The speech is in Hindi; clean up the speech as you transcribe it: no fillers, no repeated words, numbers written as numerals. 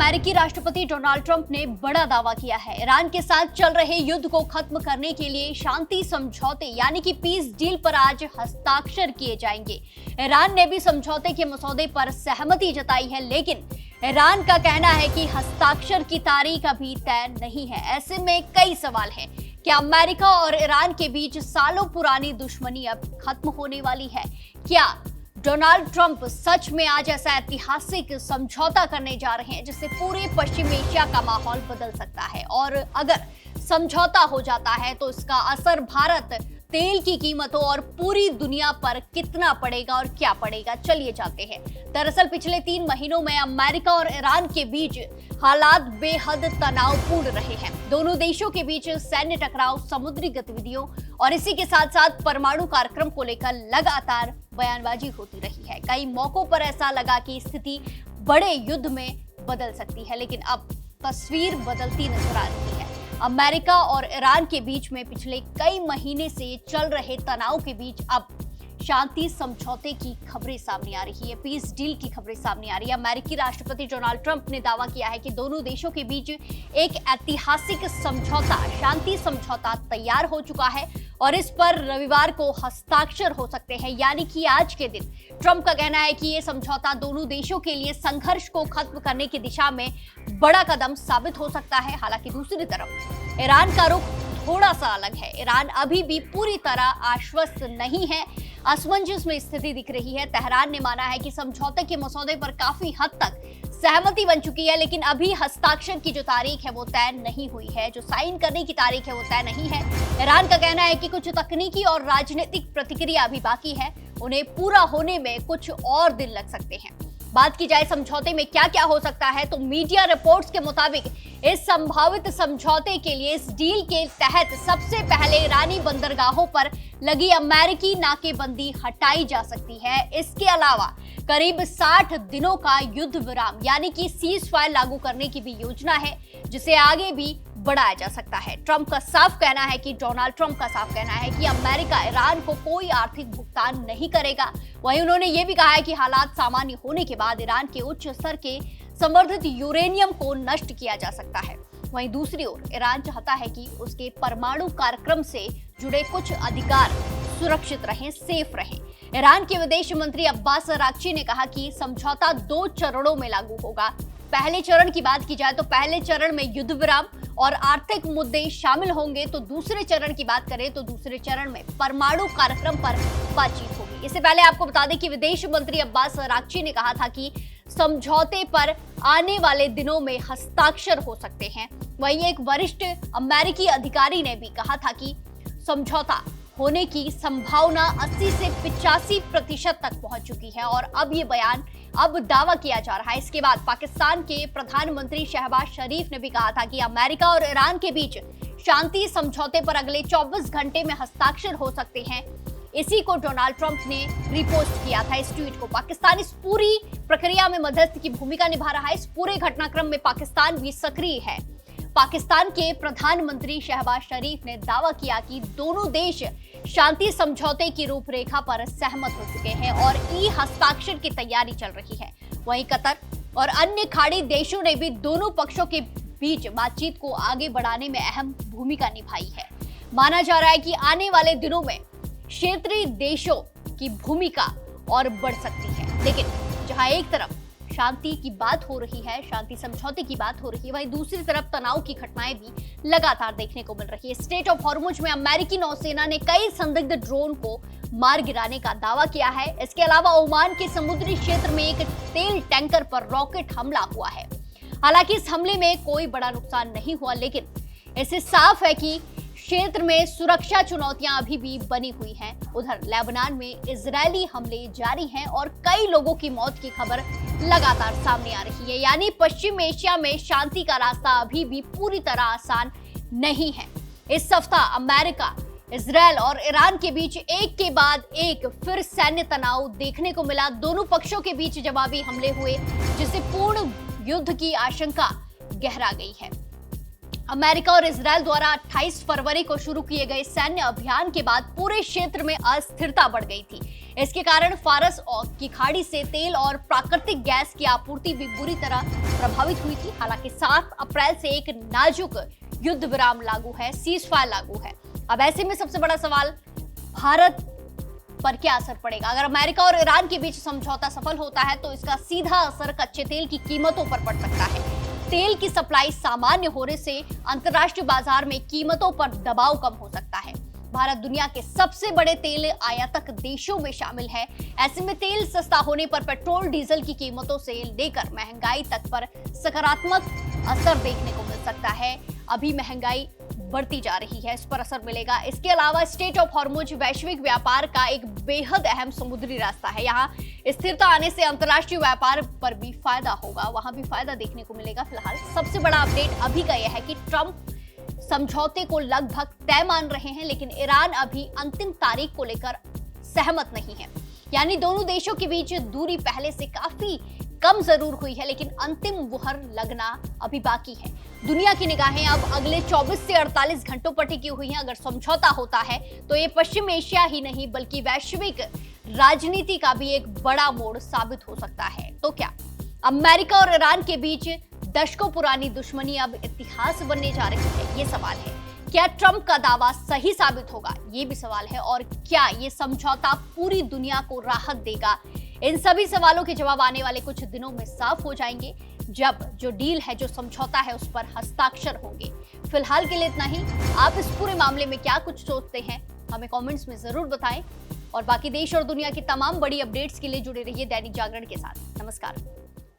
अमेरिकी राष्ट्रपति डोनाल्ड ट्रंप ने बड़ा दावा किया है। ईरान के साथ चल रहे युद्ध को खत्म करने के लिए शांति समझौते यानी कि पीस डील पर आज हस्ताक्षर किए जाएंगे। ईरान ने भी समझौते के मसौदे पर सहमति जताई है, लेकिन ईरान का कहना है कि हस्ताक्षर की तारीख अभी तय नहीं है। ऐसे में कई सवाल हैं। क्या अमेरिका और ईरान के बीच सालों पुरानी दुश्मनी अब खत्म होने वाली है? क्या डोनाल्ड ट्रंप सच में आज ऐसा ऐतिहासिक समझौता करने जा रहे हैं जिससे पूरे पश्चिम एशिया का माहौल बदल सकता है? और अगर समझौता हो जाता है तो इसका असर भारत, तेल की कीमतों और पूरी दुनिया पर कितना पड़ेगा और क्या पड़ेगा? चलिए जानते हैं। दरअसल पिछले 3 महीनों में अमेरिका और ईरान के बीच हालात बेहद तनावपूर्ण रहे हैं। दोनों देशों के बीच सैन्य टकराव, समुद्री गतिविधियों और इसी के साथ साथ परमाणु कार्यक्रम को लेकर लगातार बयानबाजी होती रही है। कई मौकों पर ऐसा लगा कि स्थिति बड़े युद्ध में बदल सकती है, लेकिन अब तस्वीर बदलती नजर आ रही है। अमेरिका और ईरान के बीच में पिछले कई महीने से चल रहे तनाव के बीच अब शांति समझौते की खबरें सामने आ रही है, पीस डील की खबरें सामने आ रही है। अमेरिकी राष्ट्रपति डोनाल्ड ट्रंप ने दावा किया है कि दोनों देशों के बीच एक ऐतिहासिक समझौता, शांति समझौता तैयार हो चुका है और इस पर रविवार को हस्ताक्षर हो सकते हैं, यानी कि आज के दिन। ट्रंप का कहना है कि यह समझौता दोनों देशों के लिए संघर्ष को खत्म करने की दिशा में बड़ा कदम साबित हो सकता है। हालांकि दूसरी तरफ ईरान का रुख थोड़ा सा अलग है। ईरान अभी भी पूरी तरह आश्वस्त नहीं है, असमंजस में स्थिति दिख रही है। तेहरान ने माना है कि समझौते के मसौदे पर काफी हद तक सहमति बन चुकी है, लेकिन अभी हस्ताक्षर की जो तारीख है वो तय नहीं हुई है, जो साइन करने की तारीख है वो तय नहीं है। ईरान का कहना है कि कुछ तकनीकी और राजनीतिक प्रतिक्रिया अभी बाकी है, उन्हें पूरा होने में कुछ और दिन लग सकते हैं। बात की जाए समझौते में क्या क्या हो सकता है, तो मीडिया रिपोर्ट्स के मुताबिक इस संभावित समझौते के लिए, इस डील के तहत सबसे पहले ईरानी बंदरगाहों पर लगी अमेरिकी नाकेबंदी हटाई जा सकती है। इसके अलावा करीब 60 दिनों का युद्ध विराम यानी कि सीज फायर लागू करने की भी योजना है, जिसे आगे भी बढ़ाया जा सकता है। ट्रंप का साफ कहना है कि डोनाल्ड ट्रंप का साफ कहना है कि अमेरिका ईरान को कोई आर्थिक भुगतान नहीं करेगा। वहीं उन्होंने ये भी कहा है कि हालात सामान्य होने के बाद ईरान के उच्च स्तर के संवर्धित यूरेनियम को नष्ट किया जा सकता है। वहीं दूसरी ओर ईरान चाहता है कि उसके परमाणु कार्यक्रम से जुड़े कुछ अधिकार सुरक्षित रहें, सेफ रहें। ईरान के विदेश मंत्री अब्बास अराक्ची ने कहा कि समझौता 2 चरणों में लागू होगा। पहले चरण की बात की जाए तो पहले चरण में युद्ध विराम और आर्थिक मुद्दे शामिल होंगे, तो दूसरे चरण की बात करें तो दूसरे चरण में परमाणु कार्यक्रम पर बातचीत होगी। इससे पहले आपको बता दें कि विदेश मंत्री अब्बास अराक्ची ने कहा था कि समझौते पर आने वाले दिनों में हस्ताक्षर हो सकते हैं। वहीं एक वरिष्ठ अमेरिकी अधिकारी ने भी कहा था कि समझौता होने की संभावना 80 से 85% तक पहुंच चुकी है और अब दावा किया जा रहा है। इसके बाद पाकिस्तान के प्रधानमंत्री शहबाज शरीफ ने भी कहा था कि अमेरिका और ईरान के बीच शांति समझौते पर अगले 24 घंटे में हस्ताक्षर हो सकते हैं। इसी को डोनाल्ड ट्रंप ने रिपोस्ट किया था, इस ट्वीट को। पाकिस्तान इस पूरी प्रक्रिया में मध्यस्थ की भूमिका निभा रहा है। इस पूरे घटनाक्रम में पाकिस्तान भी सक्रिय है। पाकिस्तान के प्रधानमंत्री शहबाज शरीफ ने दावा किया कि दोनों देश शांति समझौते की रूपरेखा पर सहमत हो चुके हैं और ई हस्ताक्षर की तैयारी चल रही है। वहीं कतर और अन्य खाड़ी देशों ने भी दोनों पक्षों के बीच बातचीत को आगे बढ़ाने में अहम भूमिका निभाई है। माना जा रहा है कि आने वाले दिनों में क्षेत्रीय देशों की भूमिका और बढ़ सकती है, लेकिन जहां एक तरफ शांति की बात हो रही है, शांति समझौते की बात हो रही है, वहीं दूसरी तरफ तनाव की घटनाएं भी लगातार देखने को मिल रही है। स्ट्रेट ऑफ हॉर्मुज में अमेरिकी नौसेना ने कई संदिग्ध ड्रोन को मार गिराने का दावा किया है। इसके अलावा ओमान के समुद्री क्षेत्र में एक तेल टैंकर पर रॉकेट हमला हुआ है। हालांकि इस हमले में कोई बड़ा नुकसान नहीं हुआ, लेकिन इससे साफ है कि क्षेत्र में सुरक्षा चुनौतियां अभी भी बनी हुई हैं। उधर लेबनान में इजरायली हमले जारी हैं और कई लोगों की मौत की खबर लगातार सामने आ रही है। यानी पश्चिम एशिया में शांति का रास्ता अभी भी पूरी तरह आसान नहीं है। इस सप्ताह अमेरिका, इजरायल और ईरान के बीच एक के बाद एक फिर सैन्य तनाव देखने को मिला। दोनों पक्षों के बीच जवाबी हमले हुए, जिससे पूर्ण युद्ध की आशंका गहरा गई है। अमेरिका और इजरायल द्वारा 28 फरवरी को शुरू किए गए सैन्य अभियान के बाद पूरे क्षेत्र में अस्थिरता बढ़ गई थी। इसके कारण फारस की खाड़ी से तेल और प्राकृतिक गैस की आपूर्ति भी बुरी तरह प्रभावित हुई थी। हालांकि 7 अप्रैल से एक नाजुक युद्ध विराम लागू है, सीज फायर लागू है। अब ऐसे में सबसे बड़ा सवाल, भारत पर क्या असर पड़ेगा? अगर अमेरिका और ईरान के बीच समझौता सफल होता है तो इसका सीधा असर कच्चे तेल की कीमतों पर पड़ सकता है। तेल की सप्लाई सामान्य होने से अंतर्राष्ट्रीय बाजार में कीमतों पर दबाव कम हो सकता है। भारत दुनिया के सबसे बड़े तेल आयातक देशों में शामिल है। ऐसे में तेल सस्ता होने पर पेट्रोल डीजल की कीमतों से लेकर महंगाई तक पर सकारात्मक असर देखने को मिल सकता है। अभी महंगाई बढ़ती जा रही है, इस पर असर मिलेगा। इसके अलावा स्ट्रेट ऑफ हॉर्मुज वैश्विक व्यापार का एक बेहद अहम समुद्री रास्ता है। यहाँ स्थिरता आने से अंतर्राष्ट्रीय व्यापार पर भी फायदा होगा, वहां भी फायदा देखने को मिलेगा। फिलहाल सबसे बड़ा अपडेट अभी का यह है कि ट्रंप समझौते को लगभग तय मान रहे हैं, लेकिन ईरान अभी अंतिम तारीख को लेकर सहमत नहीं है। यानी दोनों देशों के बीच दूरी पहले से काफी कम जरूर हुई है, लेकिन अंतिम मुहर लगना अभी बाकी है। दुनिया की निगाहें अब अगले 24 से 48 घंटों पर टिकी हुई हैं। अगर समझौता होता है तो ये पश्चिम एशिया ही नहीं बल्कि वैश्विक राजनीति का भी एक बड़ा मोड़ साबित हो सकता है। तो क्या अमेरिका और ईरान के बीच दशकों पुरानी दुश्मनी अब इतिहास बनने जा रही है? ये सवाल है। क्या ट्रंप का दावा सही साबित होगा? ये भी सवाल है। और क्या ये समझौता पूरी दुनिया को राहत देगा? इन सभी सवालों के जवाब आने वाले कुछ दिनों में साफ हो जाएंगे, जब जो डील है, जो समझौता है, उस पर हस्ताक्षर होंगे। फिलहाल के लिए इतना ही। आप इस पूरे मामले में क्या कुछ सोचते हैं, हमें कमेंट्स में जरूर बताएं। और बाकी देश और दुनिया की तमाम बड़ी अपडेट्स के लिए जुड़े रहिए दैनिक जागरण के साथ। नमस्कार।